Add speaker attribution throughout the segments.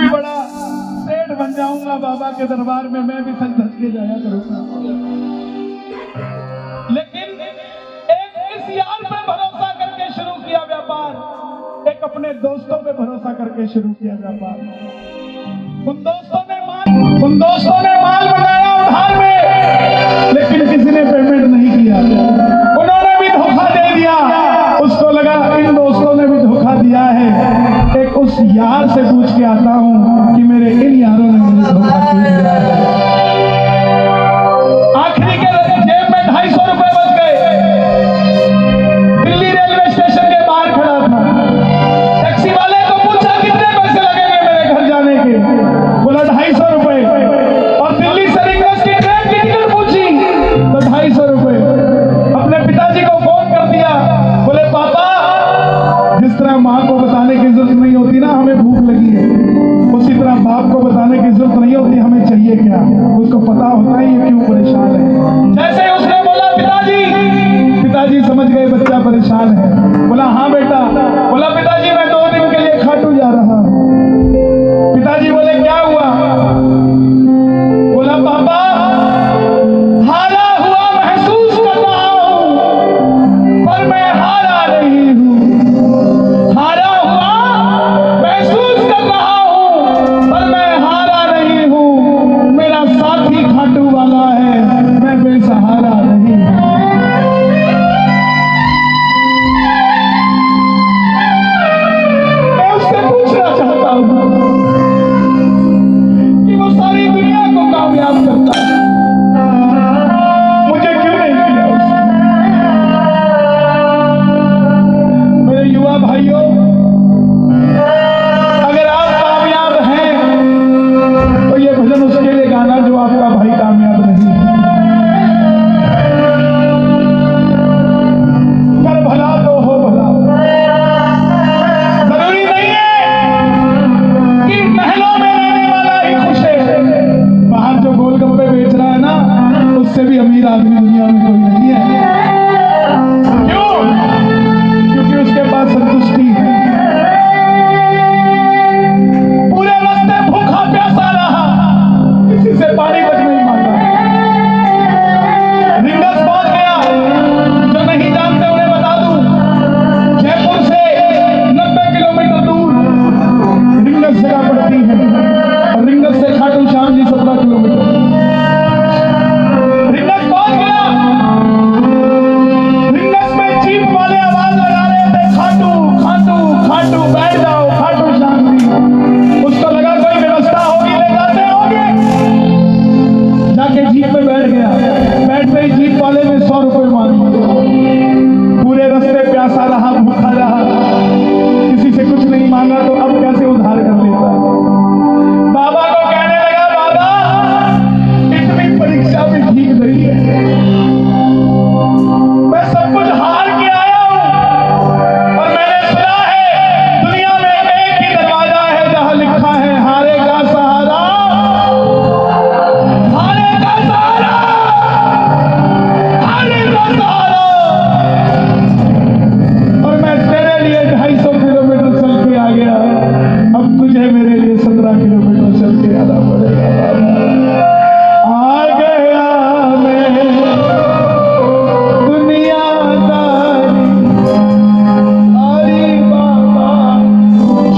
Speaker 1: भी बड़ा सेठ बन जाऊंगा बाबा के दरबार में, मैं भी सच धज के जाया करूंगा। लेकिन एक इस यार पे भरोसा करके शुरू किया व्यापार, एक अपने दोस्तों पे भरोसा करके शुरू किया व्यापार। उन दोस्तों ने माल बनाया उधार में, लेकिन किसी ने पेमेंट नहीं किया। उन्होंने भी धोखा दे दिया। उसको लगा इन दोस्तों ने भी धोखा दिया है, एक उस यार से पूछ के आता हूं कि मेरे इन यारों ने मुझे धोखा क्यों दिया है। आखिरी के जेब में 250 रुपए बच गए। दिल्ली रेलवे स्टेशन के बाहर खड़ा था। टैक्सी वाले को पूछा कितने पैसे लगेंगे मेरे घर जाने के, बोला 250 रुपए। और दिल्ली से रिंगस की ट्रेन की टिकट पूछी तो 250 रुपए। अपने पिताजी को फोन कर दिया, बोले पापा जिस तरह माँ को बताने की जरूरत नहीं होती ना हमें भूख लगी है, उसी तरह बाप को बताने की जरूरत नहीं होती हमें चाहिए क्या। उसको पता होता है ये क्यों परेशान है। जैसे उसने बोला पिताजी समझ गए बच्चा परेशान है। बोला हाँ बेटा। बोला पिताजी मैं 2 दिन के लिए खाटू जा रहा हूं। पिताजी बोले क्या हुआ। बोला पापा हारा हुआ महसूस कर रहा हूं, पर मैं हारा नहीं हूं। हारा हुआ महसूस कर रहा हूं, पर मैं हारा नहीं हूं। मेरा साथी खाटू वाला है, मैं बेसहारा नहीं हूं। मैं उससे पूछना चाहता हूं कि वो सारी दुनिया को कामयाब करता है, मुझे क्यों नहीं किया उसने। मेरे युवा भाइयों, अगर आप कामयाब हैं तो ये भजन उसके लिए गाना जो आपका भाई कामयाब नहीं है। कर भला तो हो भला। जरूरी नहीं है कि महलों में रहने वाला ही खुश है। बाहर जो गोलगप्पे बेच रहा है ना, उससे भी अमीर आदमी दुनिया में कोई नहीं है। क्यों? क्योंकि उसके पास संतुष्टि है। पूरे रास्ते भूखा प्यासा रहा, किसी से पानी तक नहीं मांगा। रिंगस पहुंच गया। जो नहीं जानते उन्हें बता दूं, जयपुर से 90 किलोमीटर दूर रिंगस जगह पड़ती है, और रिंगस से खाटू श्याम जी 17 किलोमीटर। रिंगस पहुंच गया। रिंगस में जीप वाले आवाज लगा रहे थे, खाटू खाटू खाटू बैठ जाओ खाटू श्याम जी। उसको लगा कोई व्यवस्था होगी, ले जाते होंगे। जाके जीप में बैठ गया। बैठते ही जीप वाले ने 100 रुपए मांगे। पूरे रास्ते प्यासा रहा, भूखा रहा, किसी से कुछ नहीं मांगा, तो अब कैसे उधार कर लेता। बाबा को कहने लगा बाबा इतनी परीक्षा भी ठीक नहीं है, मैं सब कुछ हार के आया हूं, और मैंने सुना है दुनिया में एक ही दरवाजा है जहां लिखा है हारे का सहारा, हारे का सहारा, हारे का सहारा। और मैं तेरे लिए 250 किलोमीटर चल के आ गया, अब तुझे मेरे लिए 17 किलोमीटर चल के आना पड़ेगा। आ गया मैं दुनियादारी, अरे बाबा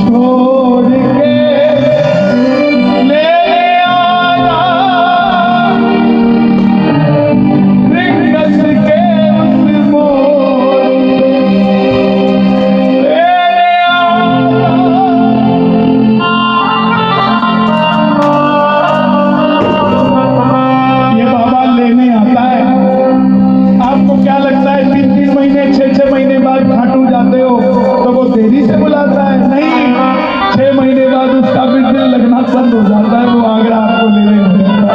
Speaker 1: छोड़ के ले आया रिंगस के उस मोड़ ले आया। ये बाबा लेने आता है। आपको क्या लगता है 3-3 महीने 6-6 महीने बाद खाटू जाते हो तो वो देरी से बुलाता है? नहीं, 6 महीने बाद उसका भी दिल लगना बंद हो जाता है, वो आगरा आपको लेने आता है।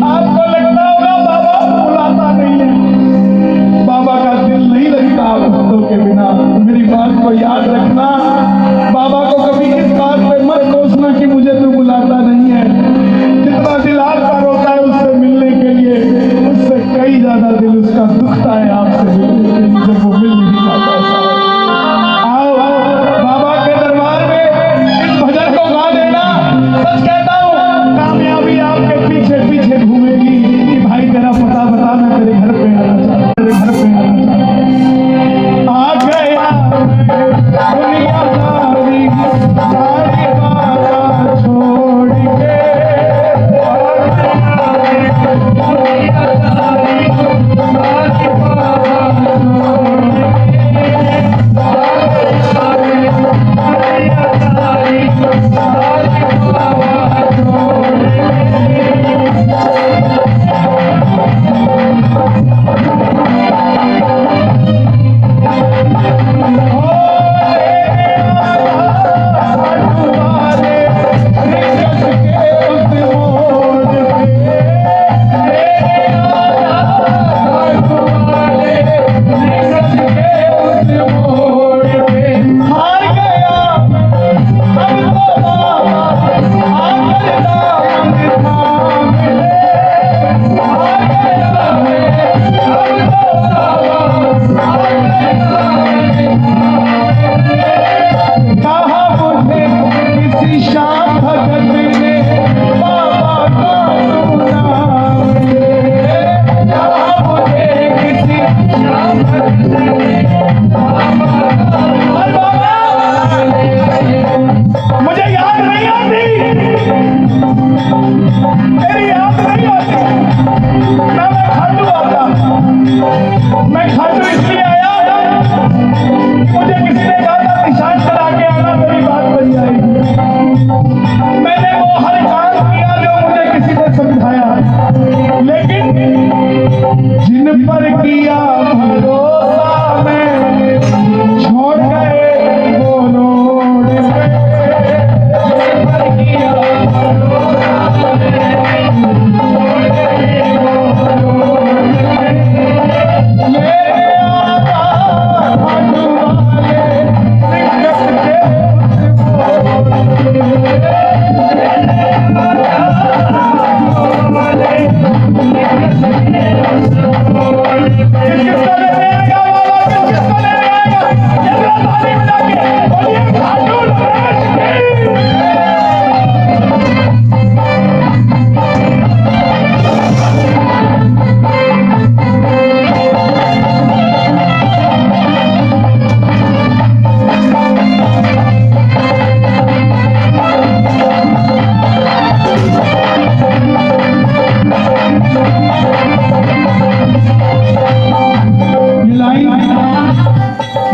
Speaker 1: आपको लगता होगा बाबा बुलाता नहीं है, बाबा का दिल नहीं लगता भक्तों के बिना। मेरी बात को याद रखना, बाबा को कभी इस बात पे मत कोसना कि मुझे तू बुलाता नहीं है। जितना दिल आपका रोता है उससे मिलने के लिए, उससे कई ज्यादा दिल उसका दुखता है आपसे मिलने के लिए, जब वो मिल नहीं पाता।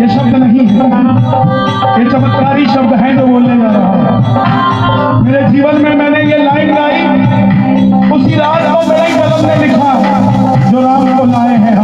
Speaker 1: ये शब्द नहीं है, ये चमत्कारी शब्द है जो बोलने जा रहा हूं। मेरे जीवन में मैंने ये लाइन गाई उसी रात को मेरे कलम ने लिखा जो राम को लाए हैं